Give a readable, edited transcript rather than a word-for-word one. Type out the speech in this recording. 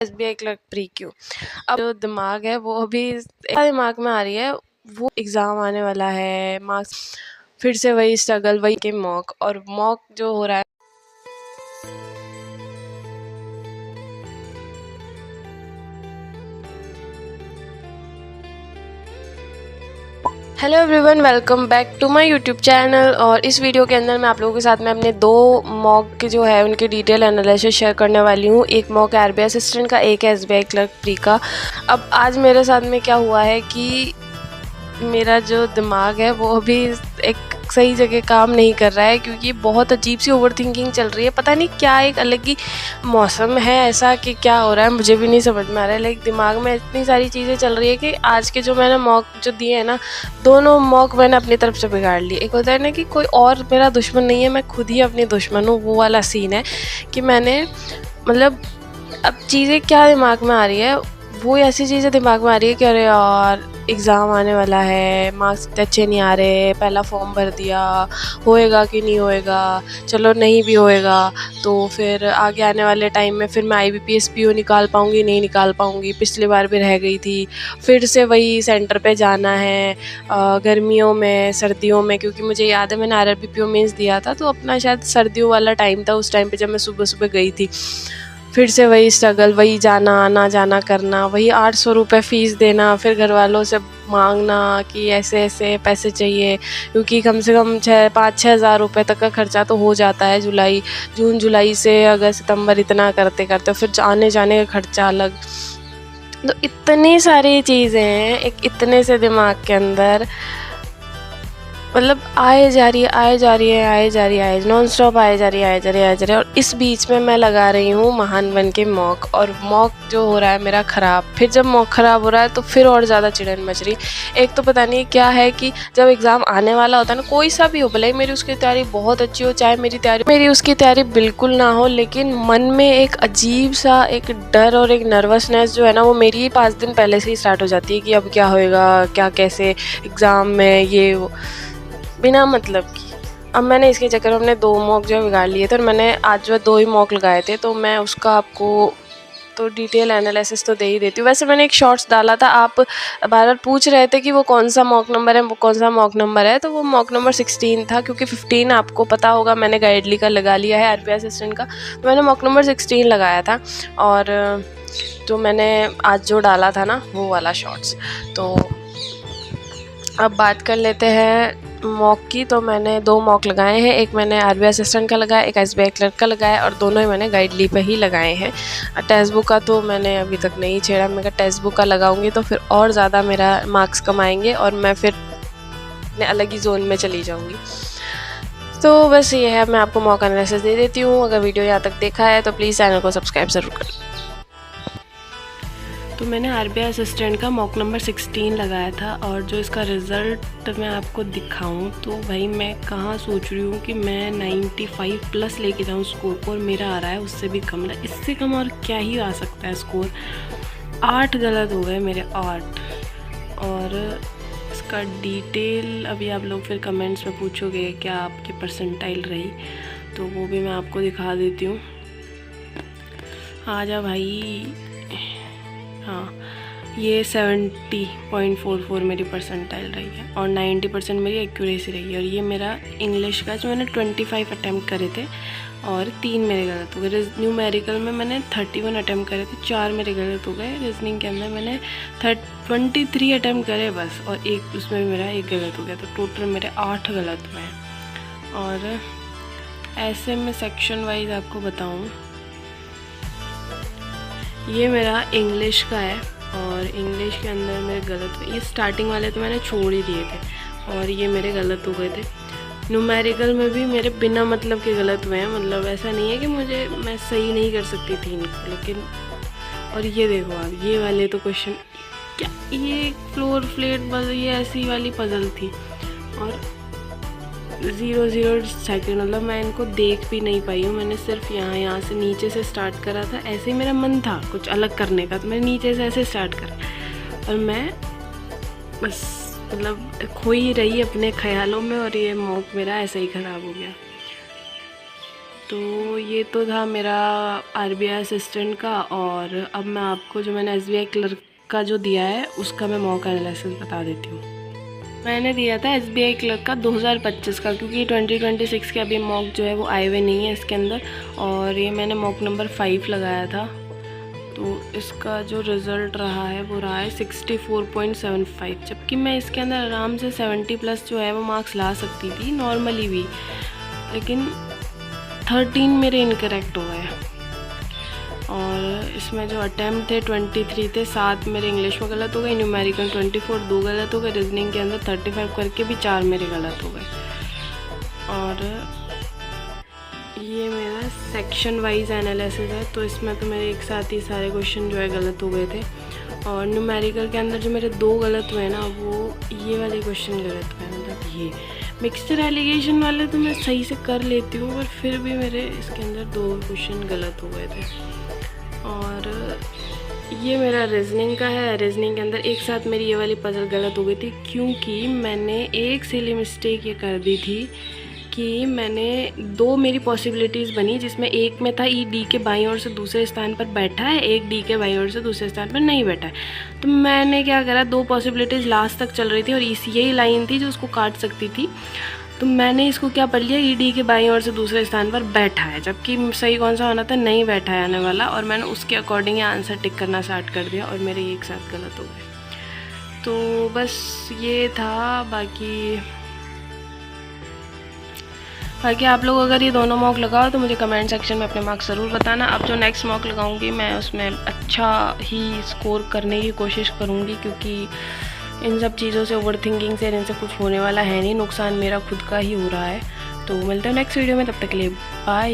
SBI clerk pre Q. अब जो दिमाग है वो अभी दिमाग में आ रही है, वो एग्ज़ाम आने वाला है, मार्क्स फिर से वही स्ट्रगल, वही के मॉक, और मॉक जो हो रहा है। Hello everyone, welcome back to my YouTube channel. और इस वीडियो के अंदर मैं आप लोगों के साथ में अपने दो मॉक के जो है उनके डिटेल एनालिसिस शेयर करने वाली हूँ। एक मॉक है RBI असिस्टेंट का, एक है SBI क्लर्क प्री का। अब आज मेरे साथ में क्या हुआ है कि मेरा जो दिमाग है वो अभी एक सही जगह काम नहीं कर रहा है, क्योंकि बहुत अजीब सी ओवर थिंकिंग चल रही है। पता नहीं क्या, एक अलग ही मौसम है ऐसा कि क्या हो रहा है मुझे भी नहीं समझ में आ रहा है। लाइक दिमाग में इतनी सारी चीज़ें चल रही है कि आज के जो मैंने मॉक जो दिए हैं ना, दोनों मॉक मैंने अपनी तरफ से बिगाड़ लिए। एक होता है ना कि कोई और मेरा दुश्मन नहीं है, मैं खुद ही अपनी दुश्मन हूँ, वो वाला सीन है कि मैंने मतलब अब चीज़ें क्या दिमाग में आ रही है, वो ऐसी चीज़ें दिमाग में आ रही है कि अरे यार एग्ज़ाम आने वाला है, मार्क्स इतने अच्छे नहीं आ रहे, पहला फॉर्म भर दिया, होएगा कि नहीं होएगा, चलो नहीं भी होएगा तो फिर आगे आने वाले टाइम में फिर मैं IBPS PO निकाल पाऊँगी नहीं निकाल पाऊँगी, पिछली बार भी रह गई थी, फिर से वही सेंटर पे जाना है गर्मियों में सर्दियों में। क्योंकि मुझे याद है मैंने RRB PO मेंस दिया था, तो अपना शायद सर्दियों वाला टाइम था, उस टाइम पर जब मैं सुबह सुबह गई थी। फिर से वही स्ट्रगल, वही जाना आना जाना करना, वही 800 रुपये फ़ीस देना, फिर घर वालों से मांगना कि ऐसे ऐसे पैसे चाहिए, क्योंकि कम से कम 5-6 हज़ार रुपये तक का खर्चा तो हो जाता है जून जुलाई से अगस्त सितंबर, इतना करते करते फिर आने जाने का खर्चा अलग। तो इतनी सारी चीज़ें हैं एक इतने से दिमाग के अंदर, मतलब आए जा रही है नॉन स्टॉप आए जा रही है। और इस बीच में मैं लगा रही हूँ महान वन के मॉक, और मॉक जो हो रहा है मेरा ख़राब। फिर जब मॉक ख़राब हो रहा है तो फिर और ज़्यादा चिड़न मच रही। एक तो पता नहीं क्या है कि जब एग्ज़ाम आने वाला होता है ना, कोई सा भी हो, भले ही मेरी उसकी तैयारी बहुत अच्छी हो, चाहे मेरी उसकी तैयारी बिल्कुल ना हो, लेकिन मन में एक अजीब सा एक डर और एक नर्वसनेस जो है ना, वो मेरी 5 दिन पहले से ही स्टार्ट हो जाती है कि अब क्या होएगा, क्या कैसे एग्ज़ाम में ये वो, बिना मतलब की। अब मैंने इसके चक्कर में अपने 2 मॉक जो है बिगाड़ लिए थे, और मैंने आज जो है 2 ही मॉक लगाए थे, तो मैं उसका आपको तो डिटेल एनालिसिस तो दे ही देती हूँ। वैसे मैंने एक शॉर्ट्स डाला था, आप बार बार पूछ रहे थे कि वो कौन सा मॉक नंबर है, वो कौन सा मॉक नंबर है, तो वो मॉक नंबर 16 था, क्योंकि 15 आपको पता होगा मैंने गाइडली का लगा लिया है RBI असिस्टेंट का, तो मैंने मॉक नंबर 16 लगाया था। और जो मैंने आज जो डाला था ना वो वाला शॉर्ट्स। तो अब बात कर लेते हैं मॉक की। तो मैंने 2 मॉक लगाए हैं, एक मैंने RBI असिस्टेंट का लगाया, एक SBI क्लर्क का लगाया, और दोनों ही मैंने गाइडली पे ही लगाए हैं। टेक्स्ट बुक का तो मैंने अभी तक नहीं छेड़ा, मैं टेक्स्ट बुक का लगाऊंगी तो फिर और ज़्यादा मेरा मार्क्स कम आएंगे और मैं फिर अपने अलग ही जोन में चली जाऊँगी। तो बस ये है, मैं आपको मॉक एनालिसिस दे देती हूँ। अगर वीडियो यहाँ तक देखा है तो प्लीज़ चैनल को सब्सक्राइब ज़रूर करें। तो मैंने RBI असिस्टेंट का मॉक नंबर 16 लगाया था, और जो इसका रिज़ल्ट मैं आपको दिखाऊं तो भाई मैं कहाँ सोच रही हूँ कि मैं 95 प्लस लेके जाऊँ स्कोर को, और मेरा आ रहा है उससे भी कम। इससे कम और क्या ही आ सकता है स्कोर। 8 गलत हो गए मेरे, 8। और इसका डिटेल अभी आप लोग फिर कमेंट्स में पूछोगे क्या आपकी परसेंटाइल रही, तो वो भी मैं आपको दिखा देती हूँ। आजा भाई, हाँ, ये 70.44 मेरी परसेंटाइल रही है, और 90% मेरी एक्यूरेसी रही है। और ये मेरा इंग्लिश का जो मैंने 25 अटैम्प्ट करे थे और 3 मेरे गलत हो गए। न्यूमेरिकल में मैंने 31 अटैम्प्ट करे थे, 4 मेरे गलत हो गए। रीजनिंग के अंदर मैंने 23 अटैम्प्ट करे बस, और एक उसमें मेरा 1 गलत हो गया, तो टोटल मेरे 8 गलत हुए हैं। और ऐसे में सेक्शन वाइज आपको बताऊँ, ये मेरा इंग्लिश का है, और इंग्लिश के अंदर मेरे गलत हुए, ये स्टार्टिंग वाले तो मैंने छोड़ ही दिए थे, और ये मेरे गलत हो गए थे। न्यूमेरिकल में भी मेरे बिना मतलब के गलत हुए हैं, मतलब ऐसा नहीं है कि मैं सही नहीं कर सकती थी इनको, लेकिन। और ये देखो आप, ये वाले तो क्वेश्चन, क्या ये फ्लोर फ्लेट पजल, ये ऐसी वाली पजल थी, और 0 सेकेंड, मतलब मैं इनको देख भी नहीं पाई हूँ। मैंने सिर्फ यहाँ से नीचे से स्टार्ट करा था, ऐसे ही मेरा मन था कुछ अलग करने का, तो मैंने नीचे से ऐसे स्टार्ट करा, और मैं बस मतलब खो ही रही अपने ख्यालों में, और ये मॉक मेरा ऐसे ही ख़राब हो गया। तो ये तो था मेरा आरबीआई असिस्टेंट का। और अब मैं आपको जो मैंने एसबीआई क्लर्क का जो दिया है उसका मैं मॉक एनालिसिस बता देती हूँ। मैंने दिया था एसबीआई क्लर्क का 2025 का, क्योंकि 2026 के अभी मॉक जो है वो आए हुए नहीं है इसके अंदर। और ये मैंने मॉक नंबर 5 लगाया था। तो इसका जो रिज़ल्ट रहा है वो रहा है 64.75, जबकि मैं इसके अंदर आराम से 70+ जो है वो मार्क्स ला सकती थी नॉर्मली भी, लेकिन 13 मेरे इनकरेक्ट हो गए। और इसमें जो अटैम्प्ट थे 23 थे, 7 मेरे इंग्लिश में गलत हो गए, न्यूमेरिकल 24 2 गलत हो गए, रीजनिंग के अंदर 35 करके भी 4 मेरे गलत हो गए। और ये मेरा सेक्शन वाइज एनालिसिस है, तो इसमें तो मेरे एक साथ ही सारे क्वेश्चन जो है गलत हो गए थे। और न्यूमेरिकल के अंदर जो मेरे 2 गलत हुए ना, वो ये वाले क्वेश्चन गलत हुए, मतलब ये मिक्सचर एलिगेशन वाले तो मैं सही से कर लेती हूँ, पर फिर भी मेरे इसके अंदर 2 क्वेश्चन गलत हो गए थे। और ये मेरा रीजनिंग का है। रीजनिंग के अंदर एक साथ मेरी ये वाली पजल गलत हो गई थी, क्योंकि मैंने एक सिली मिस्टेक ये कर दी थी कि मैंने 2 मेरी पॉसिबिलिटीज़ बनी, जिसमें एक में था ई डी के बाईं ओर से दूसरे स्थान पर बैठा है, एक डी के बाईं ओर से दूसरे स्थान पर नहीं बैठा है। तो मैंने क्या करा, 2 पॉसिबिलिटीज़ लास्ट तक चल रही थी और यही लाइन थी जो उसको काट सकती थी। तो मैंने इसको क्या पढ़ लिया, ई डी के बाईं ओर से दूसरे स्थान पर बैठा है, जबकि सही कौन सा होना था, नहीं बैठा है आने वाला। और मैंने उसके अकॉर्डिंग आंसर टिक करना स्टार्ट कर दिया और मेरे एक साथ गलत हो गए। तो बस ये था। बाकी आप लोग अगर ये दोनों मॉक लगाओ तो मुझे कमेंट सेक्शन में अपने मार्क्स ज़रूर बताना। अब जो नेक्स्ट मॉक लगाऊंगी मैं उसमें अच्छा ही स्कोर करने की कोशिश करूँगी, क्योंकि इन सब चीज़ों से, ओवर थिंकिंग से, इनसे कुछ होने वाला है नहीं, नुकसान मेरा खुद का ही हो रहा है। तो मिलते हैं नेक्स्ट वीडियो में, तब तक के लिए बाय।